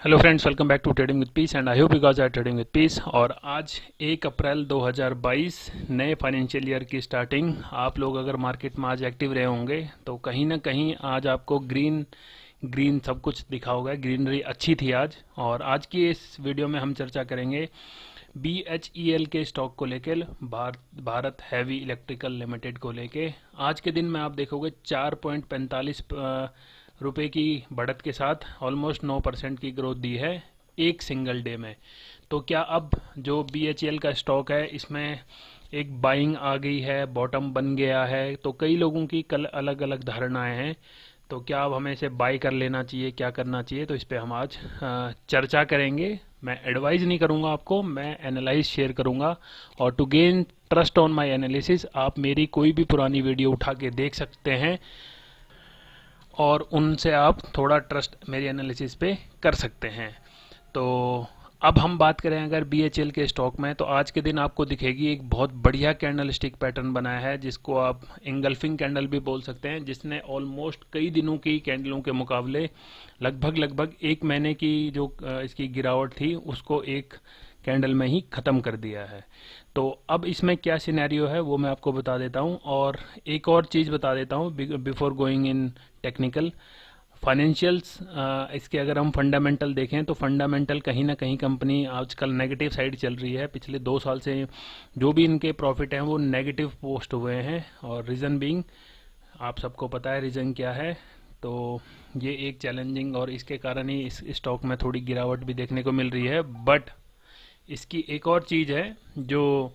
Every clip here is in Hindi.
Hello friends, welcome back to trading with peace and I hope you guys are trading with peace. और आज 1 अप्रैल 2022 नए फाइनेंशियल ईयर की स्टार्टिंग। आप लोग अगर मार्केट में आज एक्टिव रहे होंगे तो कहीं ना कहीं आज आपको ग्रीन ग्रीन सब कुछ दिखा होगा। ग्रीनरी अच्छी थी आज। और आज की इस वीडियो में हम चर्चा करेंगे BHEL के स्टॉक को लेकर, भारत हैवी इलेक्ट्रिकल लिमिटेड को लेके। आज के दिन में आप देखोगे 4.45 रुपए की बढ़त के साथ ऑलमोस्ट 9% की ग्रोथ दी है एक सिंगल डे में। तो क्या अब जो BHEL का स्टॉक है इसमें एक बाइंग आ गई है, बॉटम बन गया है? तो कई लोगों की कल अलग अलग धारणाएं हैं। तो क्या अब हमें इसे बाय कर लेना चाहिए, क्या करना चाहिए? तो इस पे हम आज चर्चा करेंगे। मैं एडवाइस नहीं करूंगा आपको, मैं एनालाइज शेयर करूंगा। और to gain trust on my analysis आप मेरी कोई भी पुरानी वीडियो उठा के देख सकते हैं और उनसे आप थोड़ा ट्रस्ट मेरी एनालिसिस पे कर सकते हैं। तो अब हम बात करें अगर BHEL के स्टॉक में, तो आज के दिन आपको दिखेगी एक बहुत बढ़िया कैंडल स्टिक पैटर्न बनाया है, जिसको आप इंगल्फिंग कैंडल भी बोल सकते हैं, जिसने ऑलमोस्ट कई दिनों की कैंडलों के मुकाबले लगभग एक महीने की जो इसकी गिरावट थी उसको एक कैंडल में ही ख़त्म कर दिया है। तो अब इसमें क्या सिनेरियो है वो मैं आपको बता देता हूँ। और एक और चीज़ बता देता हूँ before going in technical financials. इसके अगर हम फंडामेंटल देखें तो फंडामेंटल कहीं ना कहीं कंपनी आजकल नेगेटिव साइड चल रही है। पिछले 2 साल से जो भी इनके प्रॉफिट हैं वो नेगेटिव पोस्ट हुए हैं। और रीज़न बीइंग आप सबको पता है रीज़न क्या है। तो ये एक चैलेंजिंग, और इसके कारण ही इस स्टॉक में थोड़ी गिरावट भी देखने को मिल रही है। बट इसकी एक और चीज़ है जो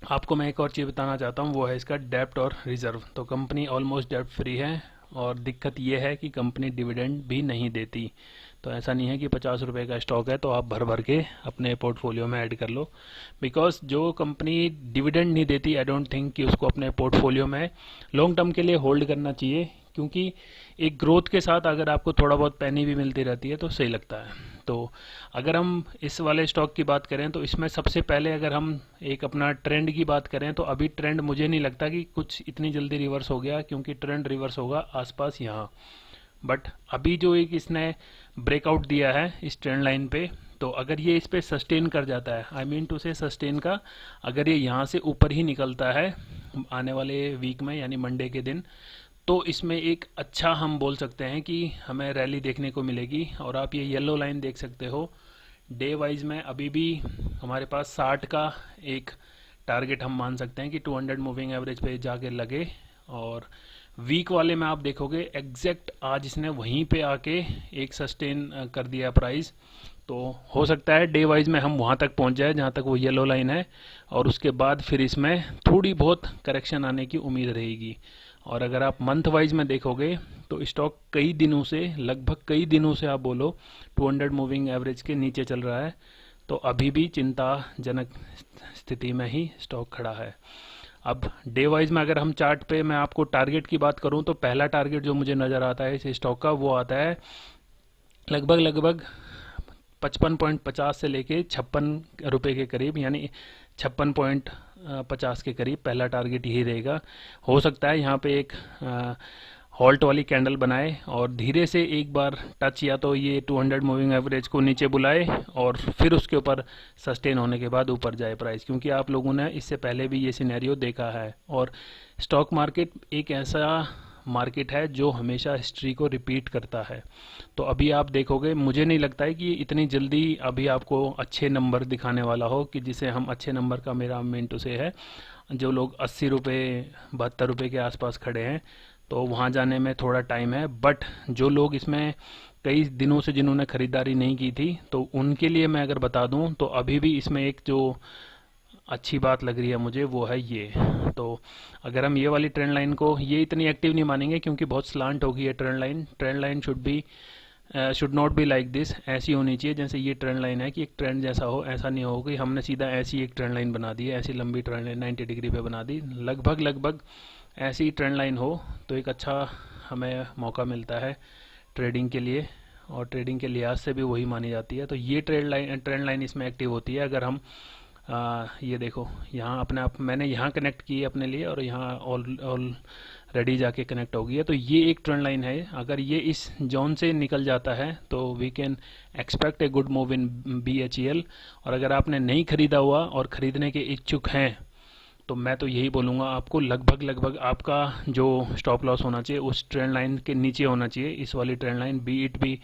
आपको मैं एक और चीज़ बताना चाहता हूँ, वो है इसका डेप्ट और रिजर्व। तो कंपनी ऑलमोस्ट डेप्ट फ्री है। और दिक्कत ये है कि कंपनी डिविडेंड भी नहीं देती। तो ऐसा नहीं है कि 50 रुपए का स्टॉक है तो आप भर भर के अपने पोर्टफोलियो में ऐड कर लो। बिकॉज जो कंपनी डिविडेंड नहीं देती, आई डोंट थिंक कि उसको अपने पोर्टफोलियो में लॉन्ग टर्म के लिए होल्ड करना चाहिए। क्योंकि एक ग्रोथ के साथ अगर आपको थोड़ा बहुत पैनी भी मिलती रहती है तो सही लगता है। तो अगर हम इस वाले स्टॉक की बात करें तो इसमें सबसे पहले अगर हम एक अपना ट्रेंड की बात करें तो अभी ट्रेंड मुझे नहीं लगता कि कुछ इतनी जल्दी रिवर्स हो गया, क्योंकि ट्रेंड रिवर्स होगा आसपास यहाँ। बट अभी जो एक इसने ब्रेकआउट दिया है इस ट्रेंड लाइन पे, तो अगर ये इस पे सस्टेन कर जाता है, आई मीन टू से सस्टेन का, अगर ये यहाँ से ऊपर ही निकलता है आने वाले वीक में यानी मंडे के दिन, तो इसमें एक अच्छा हम बोल सकते हैं कि हमें रैली देखने को मिलेगी। और आप ये येलो लाइन देख सकते हो, डे वाइज में अभी भी हमारे पास 60 का एक टारगेट हम मान सकते हैं कि 200 मूविंग एवरेज पे जाके लगे। और वीक वाले में आप देखोगे एग्जैक्ट आज इसने वहीं पे आके एक सस्टेन कर दिया प्राइस। तो हो सकता है डे वाइज में हम वहाँ तक पहुँच जाए जहाँ तक वो येलो लाइन है, और उसके बाद फिर इसमें थोड़ी बहुत करेक्शन आने की उम्मीद रहेगी। और अगर आप मंथ वाइज में देखोगे तो स्टॉक कई दिनों से, लगभग कई दिनों से आप बोलो 200 मूविंग एवरेज के नीचे चल रहा है। तो अभी भी चिंताजनक स्थिति में ही स्टॉक खड़ा है। अब डे वाइज में अगर हम चार्ट पे मैं आपको टारगेट की बात करूं तो पहला टारगेट जो मुझे नज़र आता है इस स्टॉक का, वो आता है लगभग 55.50 से लेके 56 रुपये के करीब, यानी 56.50 के करीब पहला टारगेट यही रहेगा। हो सकता है यहाँ पे एक हॉल्ट वाली कैंडल बनाए और धीरे से एक बार टच या तो ये 200 मूविंग एवरेज को नीचे बुलाए और फिर उसके ऊपर सस्टेन होने के बाद ऊपर जाए प्राइस। क्योंकि आप लोगों ने इससे पहले भी ये सिनेरियो देखा है। और स्टॉक मार्केट एक ऐसा मार्केट है जो हमेशा हिस्ट्री को रिपीट करता है। तो अभी आप देखोगे, मुझे नहीं लगता है कि इतनी जल्दी अभी आपको अच्छे नंबर दिखाने वाला हो, कि जिसे हम अच्छे नंबर का मेरा मिनटों से है, जो लोग 80 रुपये 72 रुपये के आसपास खड़े हैं, तो वहाँ जाने में थोड़ा टाइम है। बट जो लोग इसमें कई दिनों से जिन्होंने ख़रीदारी नहीं की थी, तो उनके लिए मैं अगर बता दूं तो अभी भी इसमें एक जो अच्छी बात लग रही है मुझे वो है ये। तो अगर हम ये वाली ट्रेंड लाइन को, ये इतनी एक्टिव नहीं मानेंगे क्योंकि बहुत स्लांट होगी ये trend line should not be like this. ऐसी होनी चाहिए जैसे ये ट्रेंड लाइन है कि एक ट्रेंड जैसा हो। ऐसा नहीं हो कि हमने सीधा ऐसी एक ट्रेंड लाइन बना दी है, ऐसी लंबी ट्रेंड लाइन 90 डिग्री पे बना दी। लगभग ऐसी ट्रेंड लाइन हो तो एक अच्छा हमें मौका मिलता है ट्रेडिंग के लिए, और ट्रेडिंग के लिहाज से भी वही मानी जाती है। तो ये ट्रेंड लाइन इसमें एक्टिव होती है। अगर हम ये देखो, यहाँ अपने आप मैंने यहाँ कनेक्ट की है अपने लिए, और यहाँ ऑल रेडी जाके कनेक्ट होगी है। तो ये एक ट्रेंड लाइन है, अगर ये इस जोन से निकल जाता है तो we can expect a good move in BHEL। और अगर आपने नहीं खरीदा हुआ और ख़रीदने के इच्छुक हैं तो मैं तो यही बोलूँगा आपको, लगभग आपका जो स्टॉप लॉस होना चाहिए उस ट्रेंड लाइन के नीचे होना चाहिए। इस वाली ट्रेंड लाइन भी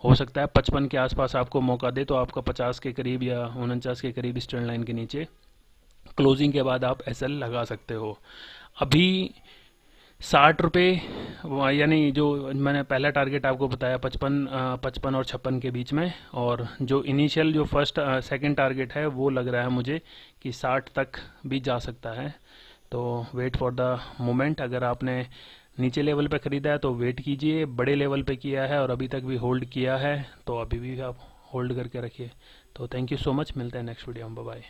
हो सकता है 55 के आसपास आपको मौका दे, तो आपका 50 के करीब या 49 के करीब इस ट्रेंड लाइन के नीचे क्लोजिंग के बाद आप SL लगा सकते हो। अभी 60 रुपये, यानी जो मैंने पहला टारगेट आपको बताया 55 और 56 के बीच में, और जो इनिशियल जो फर्स्ट सेकंड टारगेट है वो लग रहा है मुझे कि 60 तक भी जा सकता है। तो वेट फॉर द मोमेंट। अगर आपने नीचे लेवल पे ख़रीदा है तो वेट कीजिए, बड़े लेवल पे किया है और अभी तक भी होल्ड किया है तो अभी भी आप होल्ड करके रखिए। तो थैंक यू सो मच, मिलते हैं नेक्स्ट वीडियो में, बाय बाय।